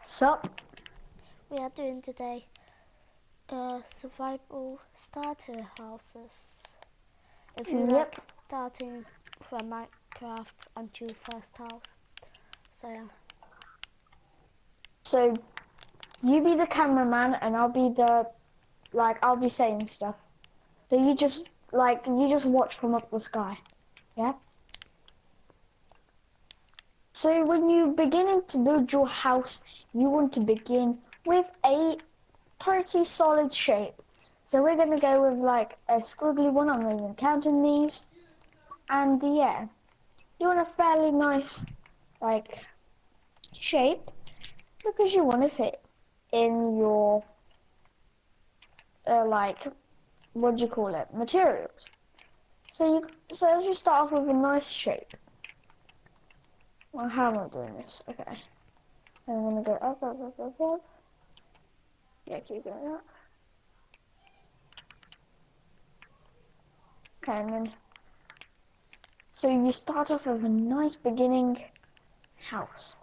Sup? We are doing today survival starter houses. If you like starting from Minecraft onto your first house. So yeah. So you be the cameraman and I'll be the I'll be saying stuff. So you just watch from up the sky. Yeah? So when you beginning to build your house, you want to begin with a pretty solid shape. So we're gonna go with like a squiggly one. I'm not even counting these. And yeah, you want a fairly nice shape because you want to fit in your what do you call it, materials. So let's just start off with a nice shape. Well, how am I doing this? Okay, I'm gonna go up, up, up, up, up. Yeah, keep going up. Okay, and then so you start off with a nice beginning house.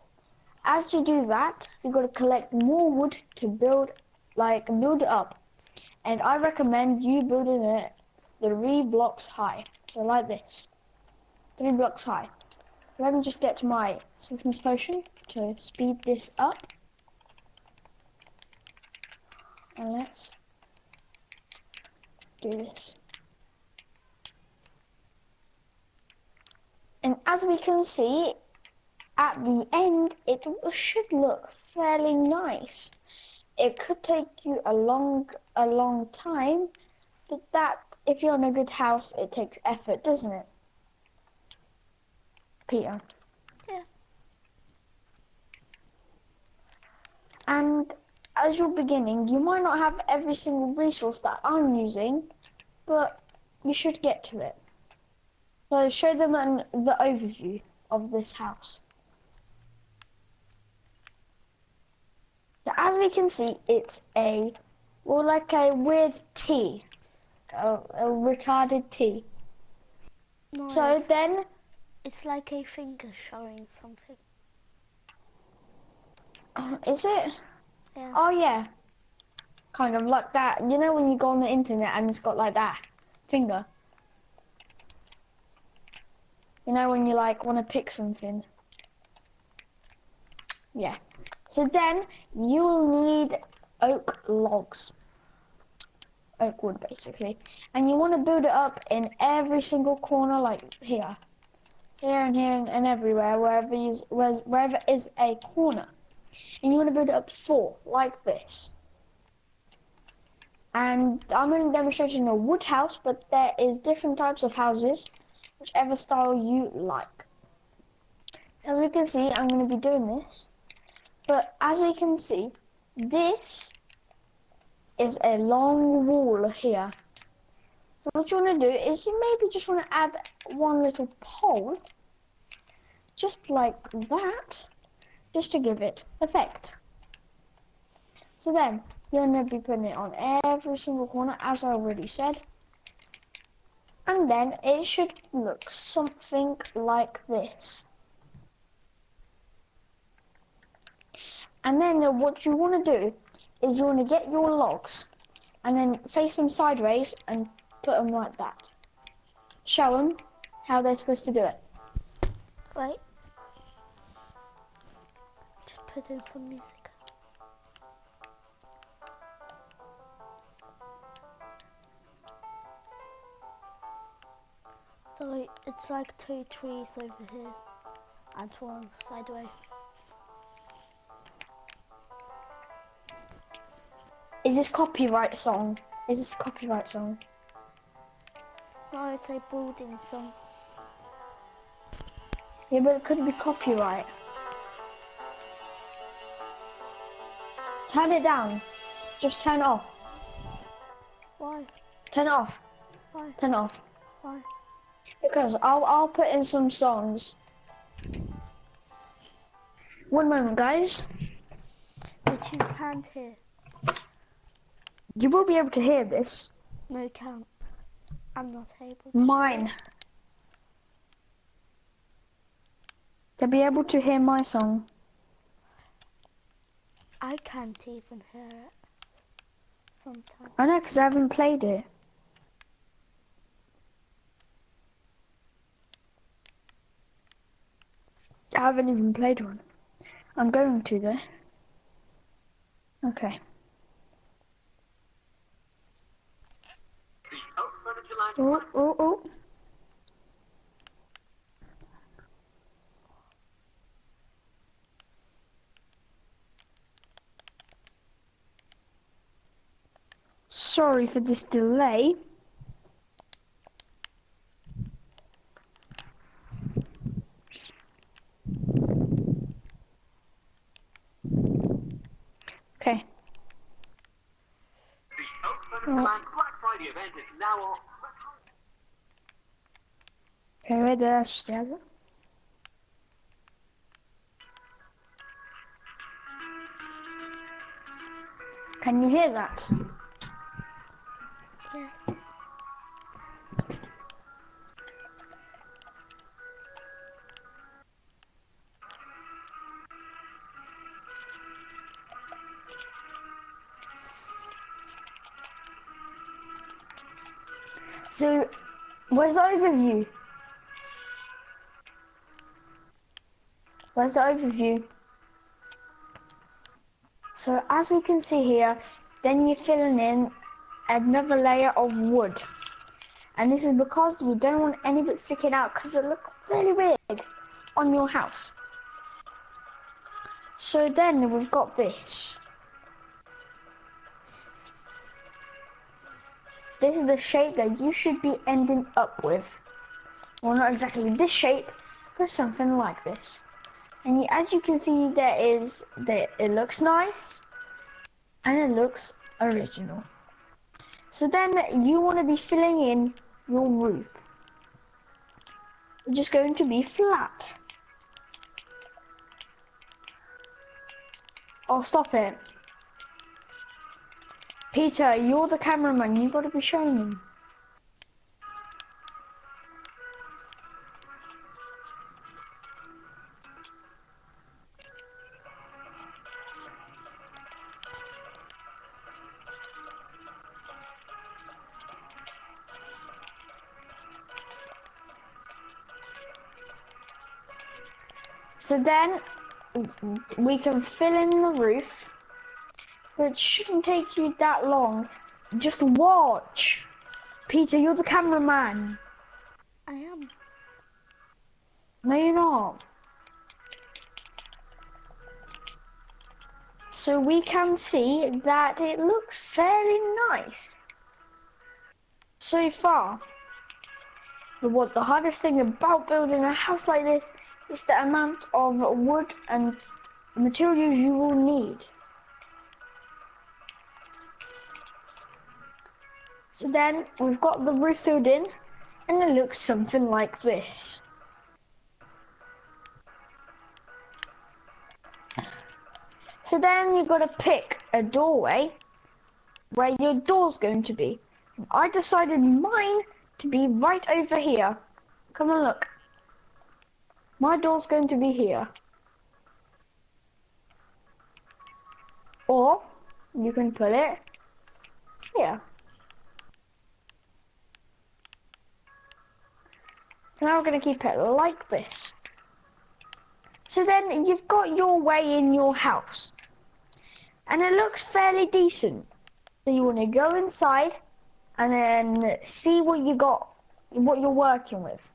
As you do that, you've got to collect more wood to build it up. And I recommend you building it 3 blocks high. So like this. 3 blocks high. So let me just get to my swiftness potion to speed this up. And let's do this. And as we can see, at the end, it should look fairly nice. It could take you a long time, but if you're in a good house, it takes effort, doesn't it? Peter? Yeah. And as you're beginning, you might not have every single resource that I'm using, but you should get to it. So show them the overview of this house. So as we can see, it's like a weird T, a retarded T. Nice. So then, it's like a finger showing something. Is it? Yeah. Oh yeah, kind of like that. You know when you go on the internet and it's got like that finger. You know when you want to pick something. Yeah. So then you will need oak logs. Oak wood basically. And you want to build it up in every single corner, like here. Here and here and everywhere, wherever is a corner. And you want to build it up 4, like this. And I'm only demonstrating a wood house, but there is different types of houses, whichever style you like. So as we can see, I'm going to be doing this. But as we can see, this is a long wall here. So what you want to do is you maybe just want to add one little pole, just like that, just to give it effect. So then, you're going to be putting it on every single corner, as I already said. And then it should look something like this. And then what you want to do is you want to get your logs and then face them sideways and put them like that. Show them how they're supposed to do it. Wait. Just put in some music. So it's like 2 trees over here and 1 sideways. Is this copyright song? Is this a copyright song? No, it's a building song. Yeah, but it could be copyright. Turn it down. Just turn it off. Why? Turn it off. Why? Turn it off. Why? Because I'll put in some songs. One moment, guys. But you can't hear. You will be able to hear this. No, you can't. I'm not able to. Mine. To be able to hear my song. I can't even hear it sometimes. I know, because I haven't played it. I haven't even played one. I'm going to though. Okay. Oh, oh, oh. Sorry for this delay. Okay. The Oak Furniture Land Black Friday event is now on. Okay, wait there, let's just have it. Can you hear that? Yes. So, where's the overview? Where's the overview? So, as we can see here, then you're filling in another layer of wood. And this is because you don't want any of it sticking out because it looks really weird on your house. So then we've got this. This is the shape that you should be ending up with. Well, not exactly this shape, but something like this. And as you can see, it looks nice and it looks original. So then you want to be filling in your roof. It's just going to be flat. Oh, stop it. Peter, you're the cameraman. You've got to be showing him. So then we can fill in the roof, which shouldn't take you that long. Just watch. Peter, you're the cameraman. I am. No, you're not. So we can see that it looks fairly nice so far. But what the hardest thing about building a house like this is the amount of wood and materials you will need. So then we've got the roof filled in and it looks something like this. So then you've got to pick a doorway where your door's going to be. And I decided mine to be right over here. Come and look. My door's going to be here. Or you can put it here. Now we're going to keep it like this. So then you've got your way in your house. And it looks fairly decent. So you want to go inside and then see what you got, what you're working with.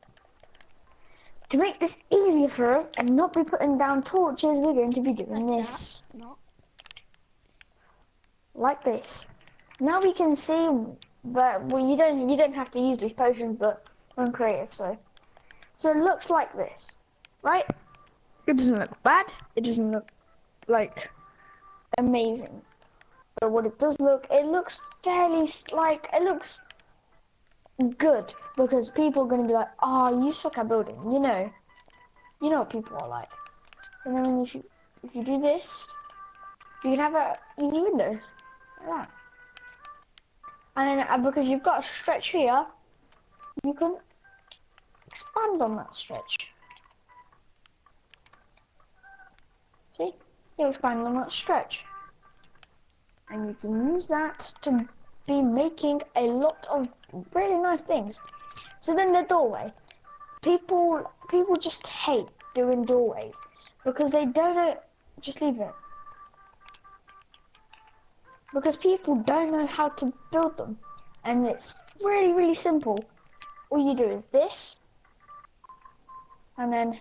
To make this easier for us and not be putting down torches, we're going to be doing this. No. Like this. Now we can see, but well, you don't have to use these potions, but I'm creative, so it looks like this, right? It doesn't look bad. It doesn't look like amazing. But what it does look, it looks fairly it looks good because people are going to be like, oh, you suck at building, you know what people are like. And then if you do this, you can have a easy window like that. And then because you've got a stretch here, you can expand on that stretch. See, you expand on that stretch. And you can use that to be making a lot of really nice things. So then the doorway. People just hate doing doorways because they don't just leave it. Because people don't know how to build them. And it's really, really simple. All you do is this. And then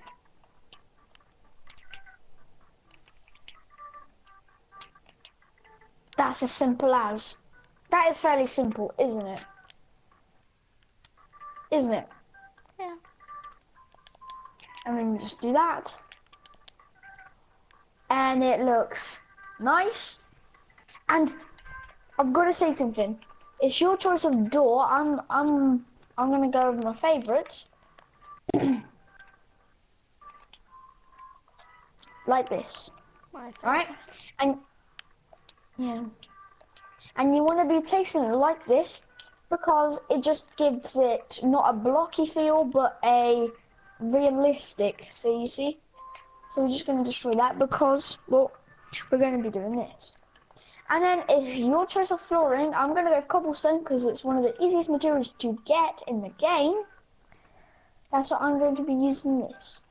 that's as simple as. That is fairly simple, isn't it? Isn't it? Yeah. And then you just do that. And it looks nice. And I've got to say something. It's your choice of door. I'm gonna go with my favourites. Like this. My favorite. Right? And yeah. And you want to be placing it like this because it just gives it not a blocky feel but a realistic. So you see? So we're just going to destroy that because, well, we're going to be doing this. And then if your choice of flooring, I'm going to go cobblestone because it's one of the easiest materials to get in the game. That's what I'm going to be using this.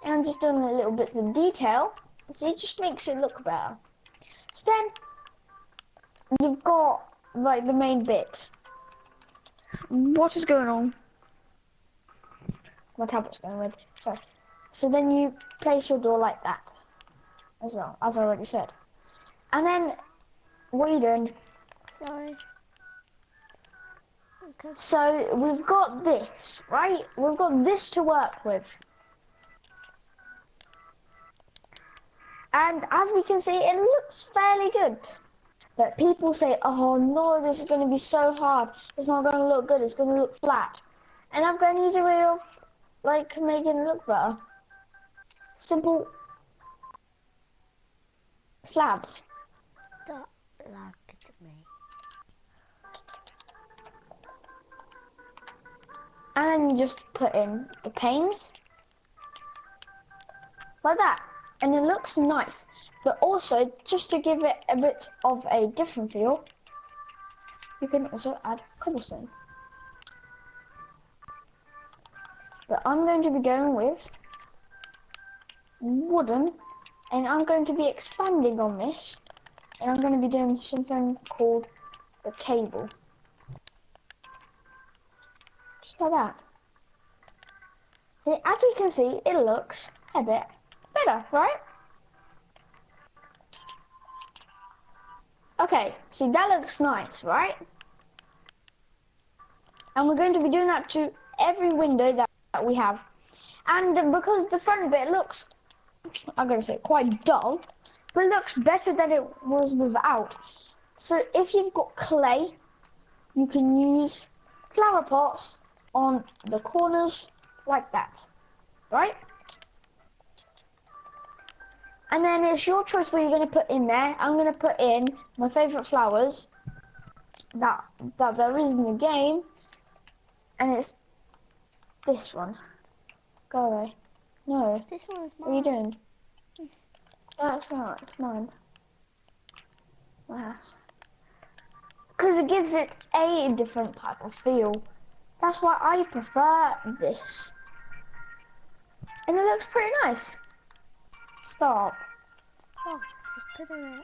And I'm just doing a little bits of detail. So it just makes it look better. So then, you've got, like, the main bit. What is going on? My tablet's going red. Sorry. So then you place your door like that. As well, as I already said. And then, what are you doing? Sorry. Okay. So, we've got this, right? We've got this to work with. And as we can see, it looks fairly good. But people say, oh no, this is going to be so hard. It's not going to look good. It's going to look flat. And I've got an easy way of, like, making it look better. Simple slabs. Don't look at me. And then you just put in the panes. Like that. And it looks nice. But also, just to give it a bit of a different feel, you can also add cobblestone. But I'm going to be going with wooden, and I'm going to be expanding on this, and I'm going to be doing something called the table. Just like that. See, as we can see, it looks a bit better, right? Okay, see, that looks nice, right? And we're going to be doing that to every window that we have. And because the front bit looks, I'm going to say quite dull, but it looks better than it was without. So if you've got clay, you can use flower pots on the corners like that, right? And then it's your choice what you're going to put in there. I'm going to put in my favourite flowers that there is in the game. And it's this one. Go away. No. This one is mine. What are you doing? That's not. It's mine. My house. Because it gives it a different type of feel. That's why I prefer this. And it looks pretty nice. Stop. Oh, just put it in.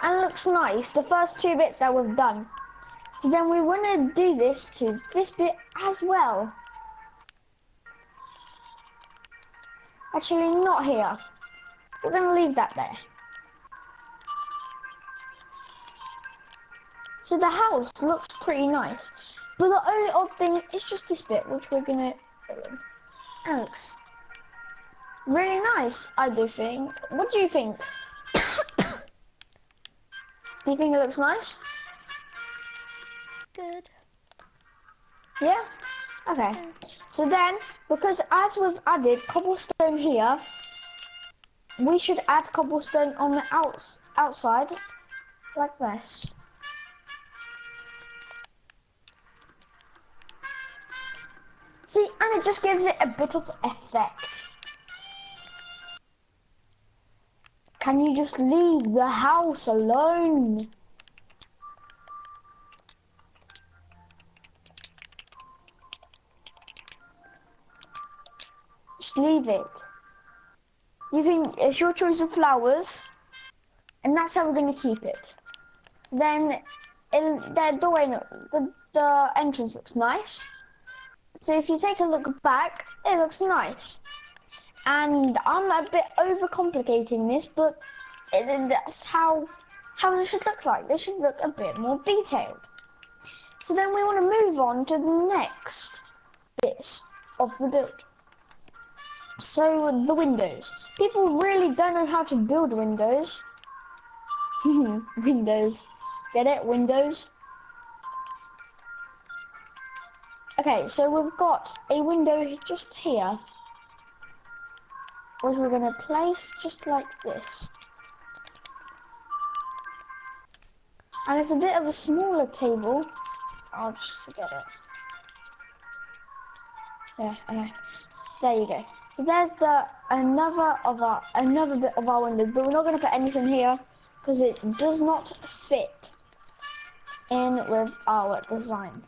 And it looks nice. The first two bits that we've done. So then we want to do this to this bit as well. Actually, not here. We're going to leave that there. So the house looks pretty nice. But the only odd thing is just this bit, which we're going to fill in. And it looks really nice, I do think. What do you think? Do you think it looks nice? Good. Yeah? Okay. So then, because as we've added cobblestone here, we should add cobblestone on the outside, like this. See, and it just gives it a bit of effect. Can you just leave the house alone? Just leave it. You can, it's your choice of flowers, and that's how we're going to keep it. So then, the doorway, the entrance looks nice. So if you take a look back, it looks nice. And I'm a bit overcomplicating this, but that's how this should look like. This should look a bit more detailed. So then we want to move on to the next bits of the build. So the windows. People really don't know how to build windows. Windows. Get it? Windows. Okay, so we've got a window just here, which we're going to place just like this. And it's a bit of a smaller table. I'll just forget it. Yeah, okay. There you go. So there's another bit of our windows, but we're not going to put anything here because it does not fit in with our design.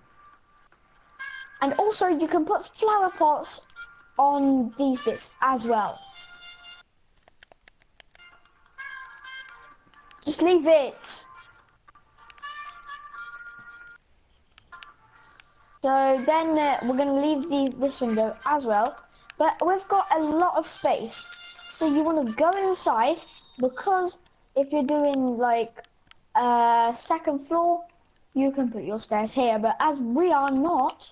And also you can put flower pots on these bits as well. Just leave it. So then we're going to leave this window as well. But we've got a lot of space. So you want to go inside, because if you're doing like second floor, you can put your stairs here. But as we are not,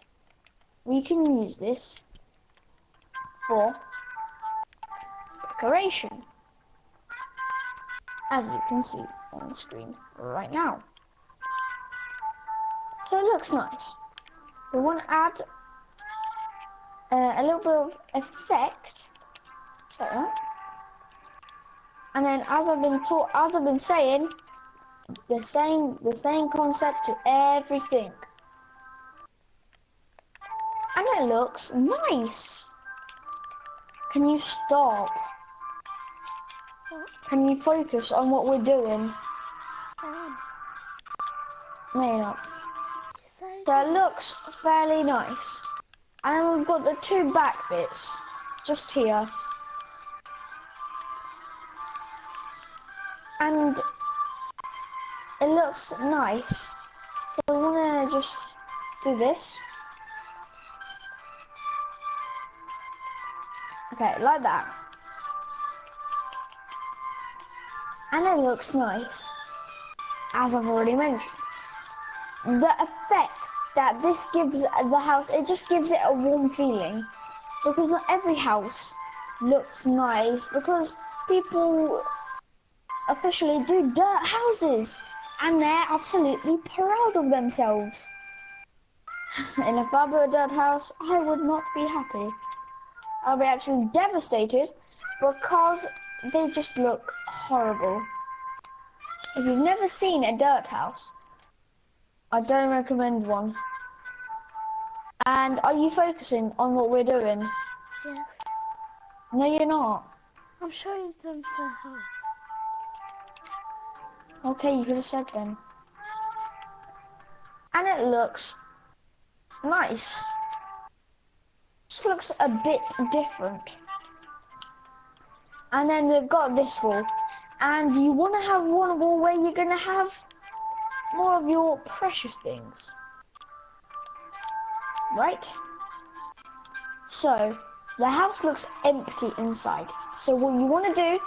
we can use this for decoration, as we can see on the screen right now. So it looks nice. We want to add a little bit of effect, so that. And then, as I've been saying, the same concept to everything, and it looks nice. Can you stop? Can you focus on what we're doing? No, you're not. So it looks fairly nice. And then we've got the two back bits, just here. And it looks nice. So we want to just do this. Okay, like that. And it looks nice, as I've already mentioned. The effect that this gives the house, it just gives it a warm feeling, because not every house looks nice, because people officially do dirt houses and they're absolutely proud of themselves. And if I built a dirt house, I would not be happy. I'll be actually devastated, because they just look horrible. If you've never seen a dirt house, I don't recommend one. And are you focusing on what we're doing? Yes. No, you're not. I'm showing them the house. Okay, you could have said then. And it looks nice. Just looks a bit different. And then we've got this wall. And you want to have one wall where you're going to have more of your precious things. Right? So, the house looks empty inside. So what you want to do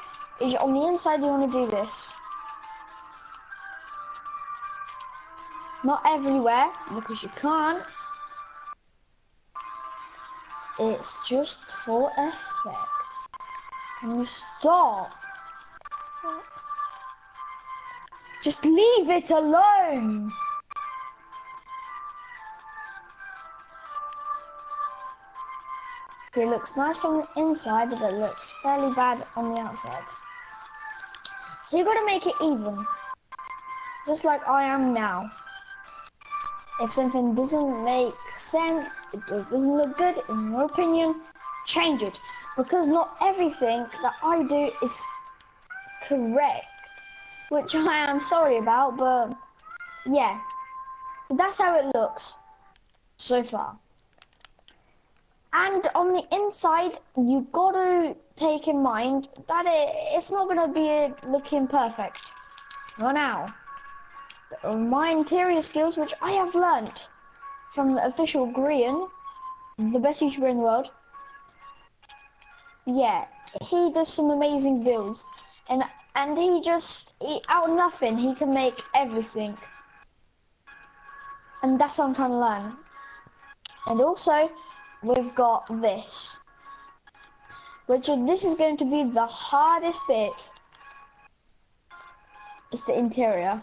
is, on the inside you want to do this. Not everywhere, because you can't. It's just for effect. Can you stop? Just leave it alone. See, it looks nice from the inside, but it looks fairly bad on the outside. So you've got to make it even. Just like I am now. If something doesn't make sense, it doesn't look good, in your opinion, change it. Because not everything that I do is correct, which I am sorry about, but yeah. So that's how it looks so far. And on the inside, you gotta take in mind that it's not gonna be looking perfect. Not now. My interior skills, which I have learnt from the official Grian, the best YouTuber in the world. Yeah, he does some amazing builds, and out of nothing he can make everything, and that's what I'm trying to learn. And also, we've got this, this is going to be the hardest bit. It's the interior.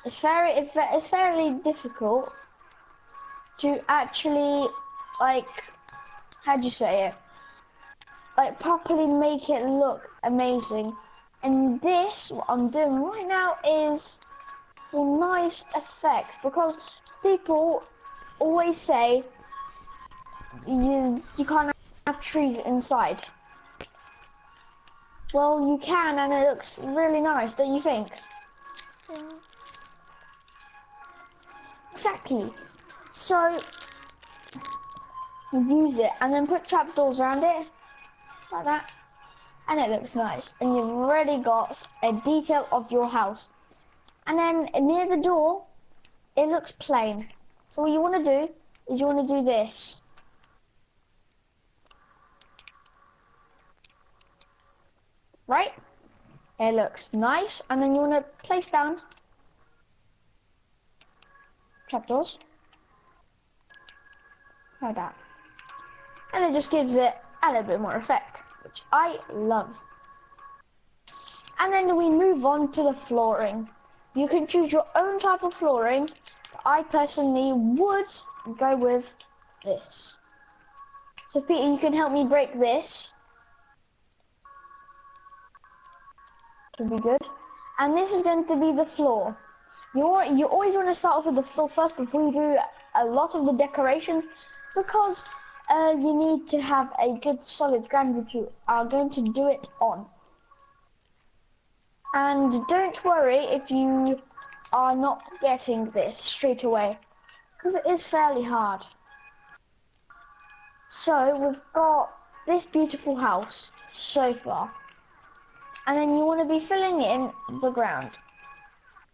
It's fairly difficult to actually, like, how do you say it? Like, properly make it look amazing. And this, what I'm doing right now, is a nice effect, because people always say you can't have trees inside. Well, you can, and it looks really nice, don't you think? Yeah. Exactly. So you use it and then put trapdoors around it like that, and it looks nice, and you've already got a detail of your house. And then near the door it looks plain, so what you want to do is you want to do this. Right? It looks nice, and then you want to place down trapdoors like that, and it just gives it a little bit more effect, which I love. And then we move on to the flooring. You can choose your own type of flooring. I personally would go with this. So Peter, you can help me break this. Would be good. And this is going to be the floor. You always want to start off with the floor first before you do a lot of the decorations, because you need to have a good solid ground which you are going to do it on. And don't worry if you are not getting this straight away, because it is fairly hard. So we've got this beautiful house so far, and then you want to be filling in the ground.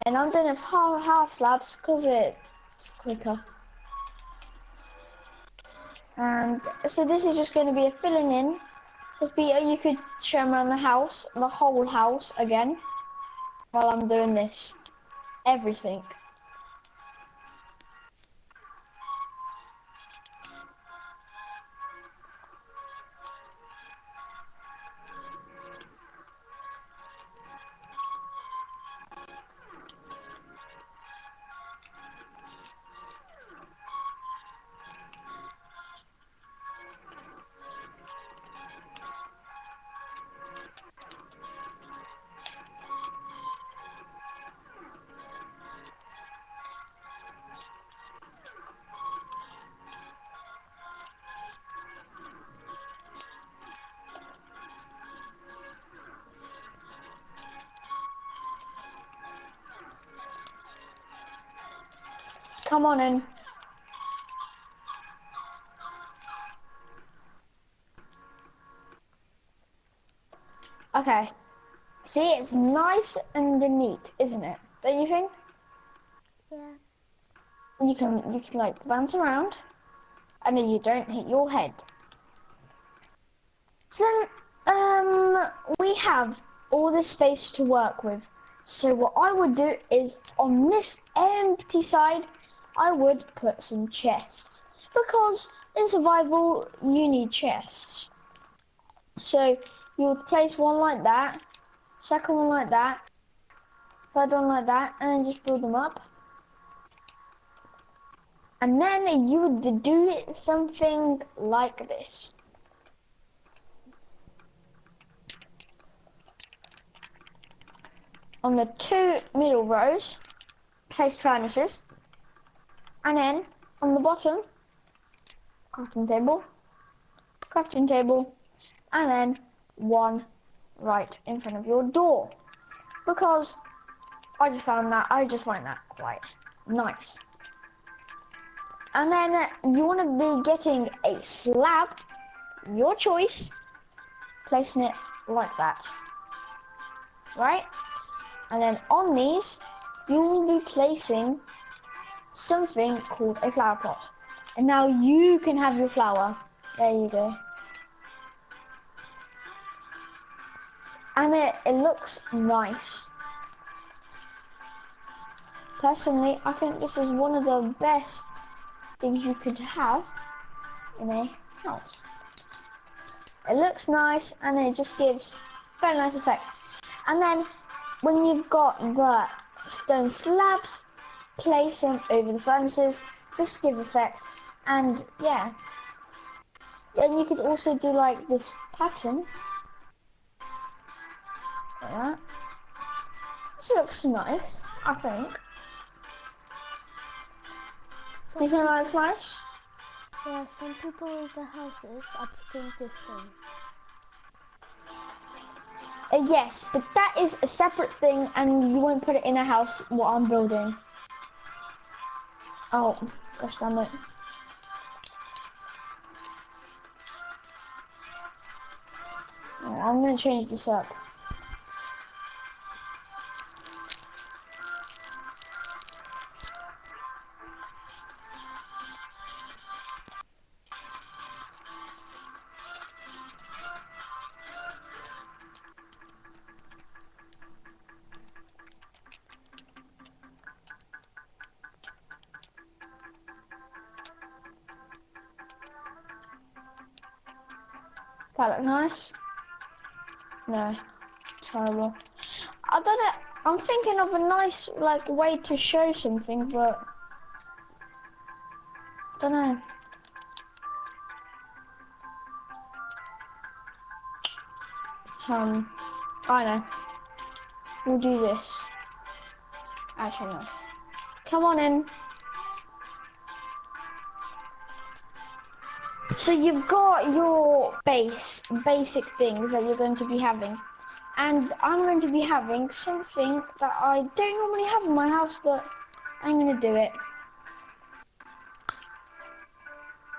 And I'm doing it half slabs because it's quicker. And so this is just going to be a filling in. You could show them around the house, the whole house again, while I'm doing this. Everything. Come on in. Okay. See, it's nice and neat, isn't it? Don't you think? Yeah. You can like bounce around, and then you don't hit your head. So we have all this space to work with. So what I would do is, on this empty side, I would put some chests, because in survival you need chests. So you would place one like that, second one like that, third one like that, and then just build them up. And then you would do something like this. On the two middle rows, place furnaces, and then on the bottom, crafting table, and then one right in front of your door. because I just find that quite nice. And then you want to be getting a slab, your choice, placing it like that, right? And then on these, you will be placing something called a flower pot. And now you can have your flower. There you go. And it looks nice. Personally, I think this is one of the best things you could have in a house. It looks nice and it just gives very nice effect. And then when you've got the stone slabs, place them over the furnaces, just give effect. And yeah, then you could also do like this pattern like that. This looks nice, I think. Do you think that looks nice? Yeah, some people with their houses are putting this thing. Yes, but that is a separate thing and you won't put it in a house what I'm building. Oh, gosh damn it. Oh, I'm going to change this up. That look nice? No, terrible. I don't know. I'm thinking of a nice like way to show something, but I don't know. I know. We'll do this. Actually, no. Come on in. So you've got your basic things that you're going to be having. And I'm going to be having something that I don't normally have in my house, but I'm going to do it.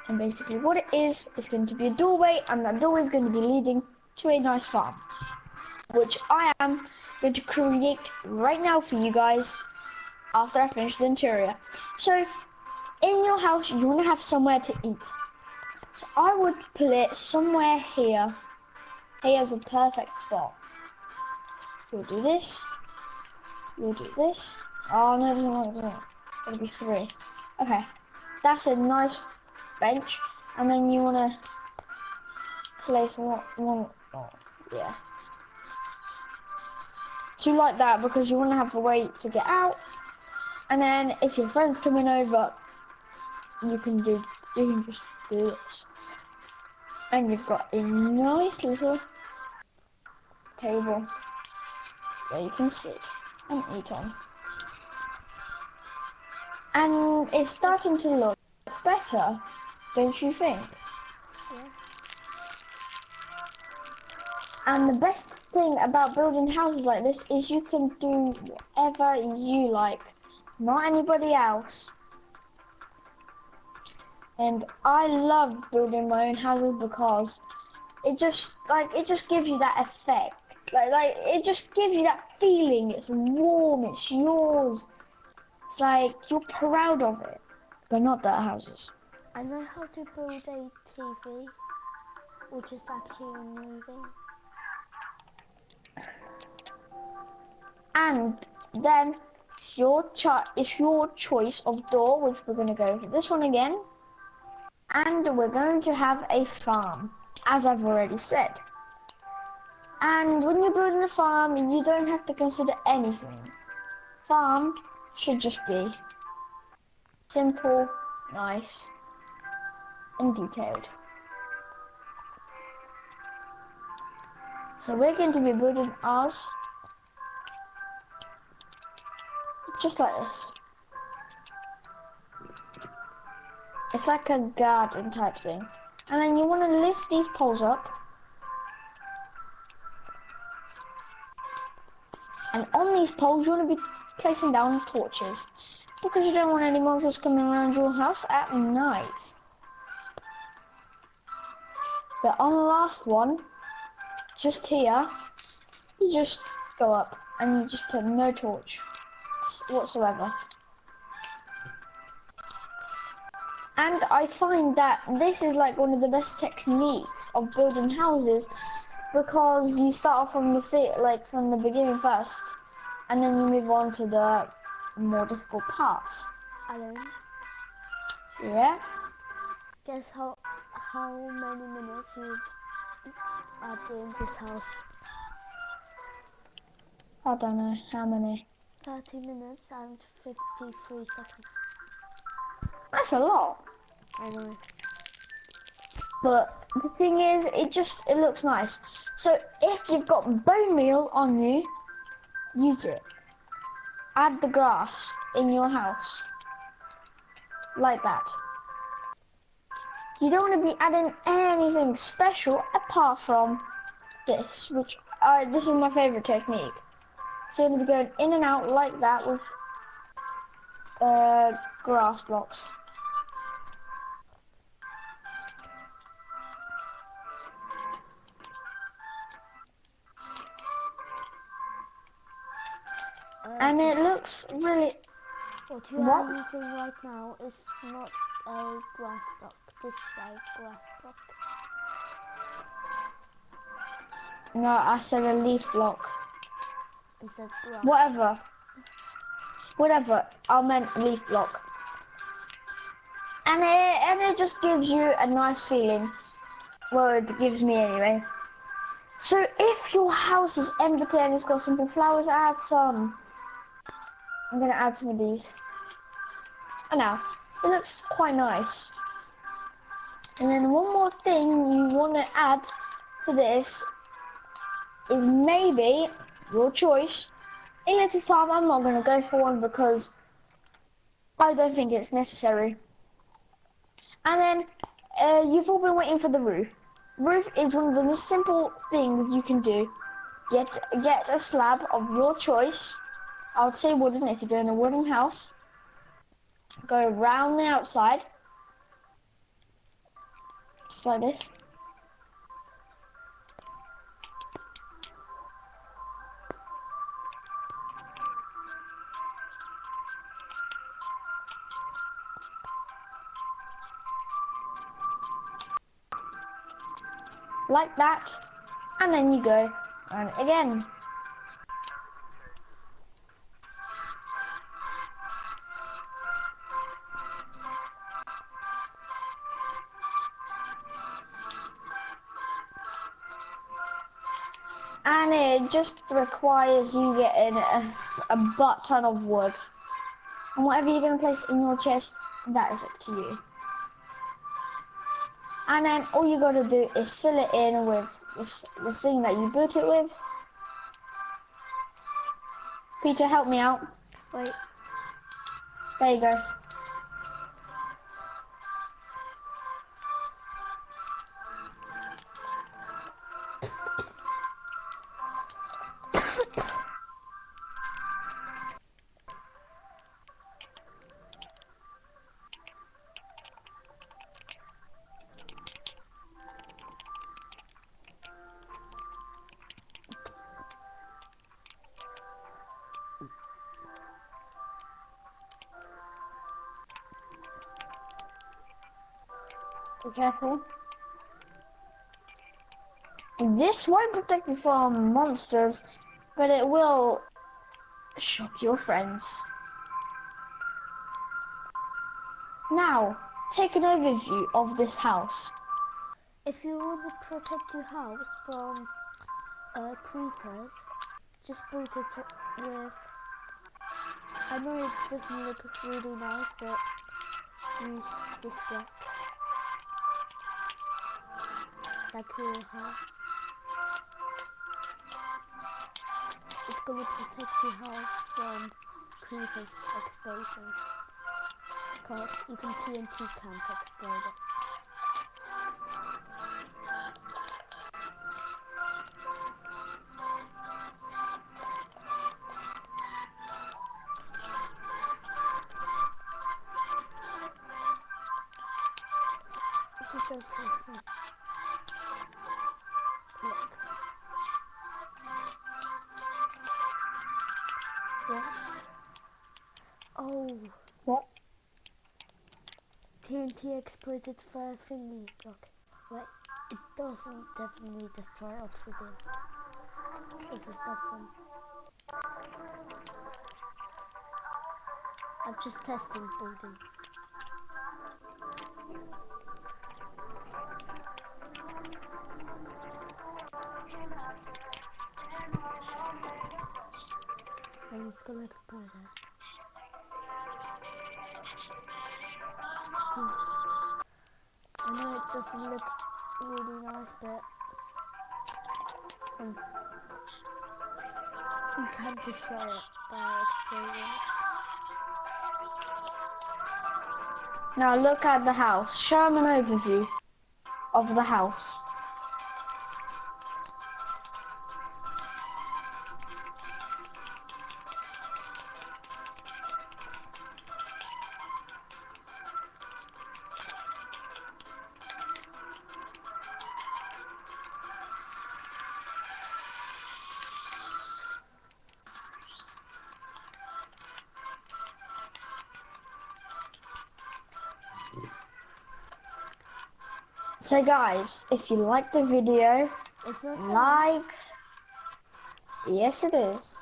And basically what it is going to be a doorway, and that doorway is going to be leading to a nice farm. Which I am going to create right now for you guys after I finish the interior. So in your house, you want to have somewhere to eat. So I would put it somewhere here. Here's a perfect spot. You'll do this. You'll do this. Oh no, it doesn't work, it doesn't work. It'll be 3. Okay. That's a nice bench. And then you want to place one, yeah. 2 like that because you want to have a way to get out. And then if your friend's coming over, you can just do this. And you've got a nice little table where you can sit and eat on. And it's starting to look better, don't you think? Yeah. And the best thing about building houses like this is you can do whatever you like, not anybody else. And I love building my own houses because it just gives you that effect. Like it just gives you that feeling. It's warm, it's yours. It's like you're proud of it. But not dirt houses. I know how to build a TV, which is actually moving. And then it's your choice of door, which we're going to go for this one again. And we're going to have a farm, as I've already said. And when you're building a farm, you don't have to consider anything. Farm should just be simple, nice, and detailed. So we're going to be building ours just like this. It's like a garden type thing. And then you want to lift these poles up. And on these poles, you want to be placing down torches. Because you don't want any monsters coming around your house at night. But on the last one, just here, you just go up and you just put no torch whatsoever. And I find that this is like one of the best techniques of building houses, because you start off from from the beginning first, and then you move on to the more difficult parts. Alan, Yeah? guess how many minutes you are doing this house? I don't know how many. 30 minutes and 53 seconds. That's a lot. I know. But the thing is, it looks nice. So if you've got bone meal on you, use it. Add the grass in your house. Like that. You don't want to be adding anything special apart from this, which this is my favorite technique. So you're going to be going in and out like that with grass blocks. And it looks really... What you are using right now is not a grass block. This is a grass block. No, I said a leaf block. You said grass. Whatever. I meant leaf block. And it just gives you a nice feeling. Well, it gives me anyway. So if your house is empty and it's got simple flowers, add some. I'm gonna add some of these. And now, it looks quite nice. And then one more thing you want to add to this is maybe, your choice, a little farm. I'm not going to go for one because I don't think it's necessary. And then you've all been waiting for the roof. Roof is one of the most simple things you can do. Get a slab of your choice. I would say wooden if you're doing a wooden house. Go around the outside. Just like this. Like that, and then you go and again. And it just requires you getting a butt ton of wood. And whatever you're going to place in your chest, that is up to you. And then all you got to do is fill it in with this thing that you built it with. Peter, help me out. Wait. There you go. Be careful. This won't protect you from monsters, but it will shock your friends. Now, take an overview of this house. If you want to protect your house from creepers, just build it with... I know it doesn't look really nice, but use this block. Like your house. It's gonna protect your house from creepers' explosions. Because even TNT can't explode it. so close. Look. What? Oh. What? TNT exploded for a thingy block. Wait, it doesn't definitely destroy obsidian. If we've got some. I'm just testing boulders. And it's gonna explode it. See? I know it doesn't look really nice, but you can't destroy it by exploding. Now look at the house. Show them an overview of the house. So guys, if you like the video, It's not like... Yes it is.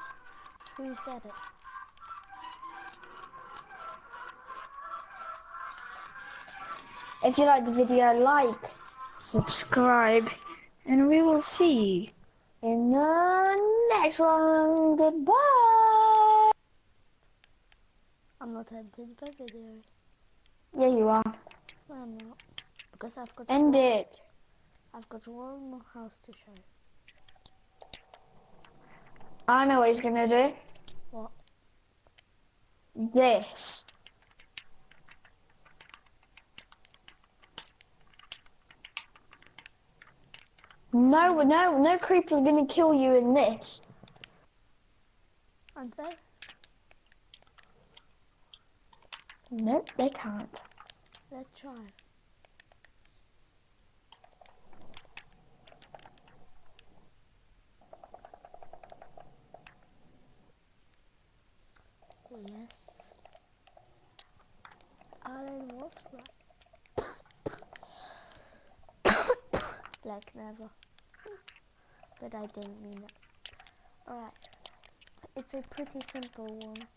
Who said it? If you like the video, like, subscribe, and we will see you in the next one. Goodbye! I'm not editing the video. Yeah, you are. No, I'm not. Because End it. I've got one more house to show. I know what he's gonna do. What? This. No creeper's gonna kill you in this. And they? Nope, they can't. Let's try. Yes. Alan was right. Like never. But I didn't mean it. Alright. It's a pretty simple one.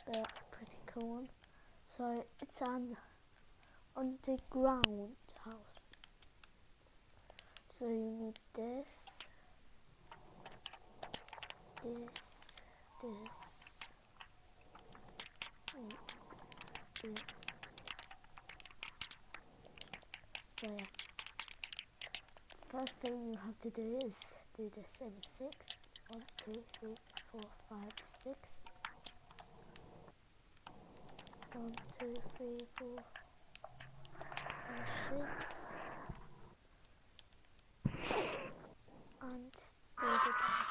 But pretty cool one. So it's an on the ground house. So you need this. This. So yeah, first thing you have to do is do this in 6. 1, 2, 3, 4, 5, 6. 1, 2, 3, 4, 5, 6. And build it down.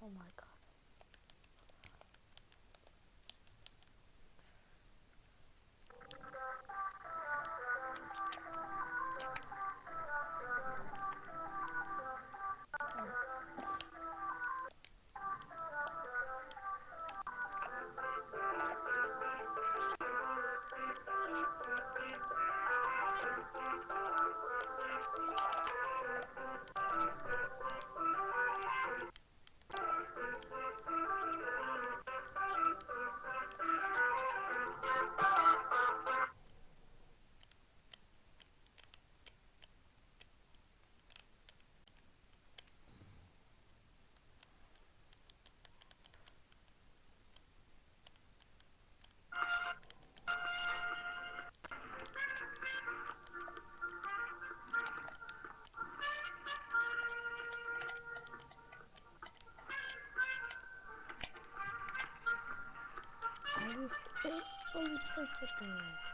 Oh my god. is impossible.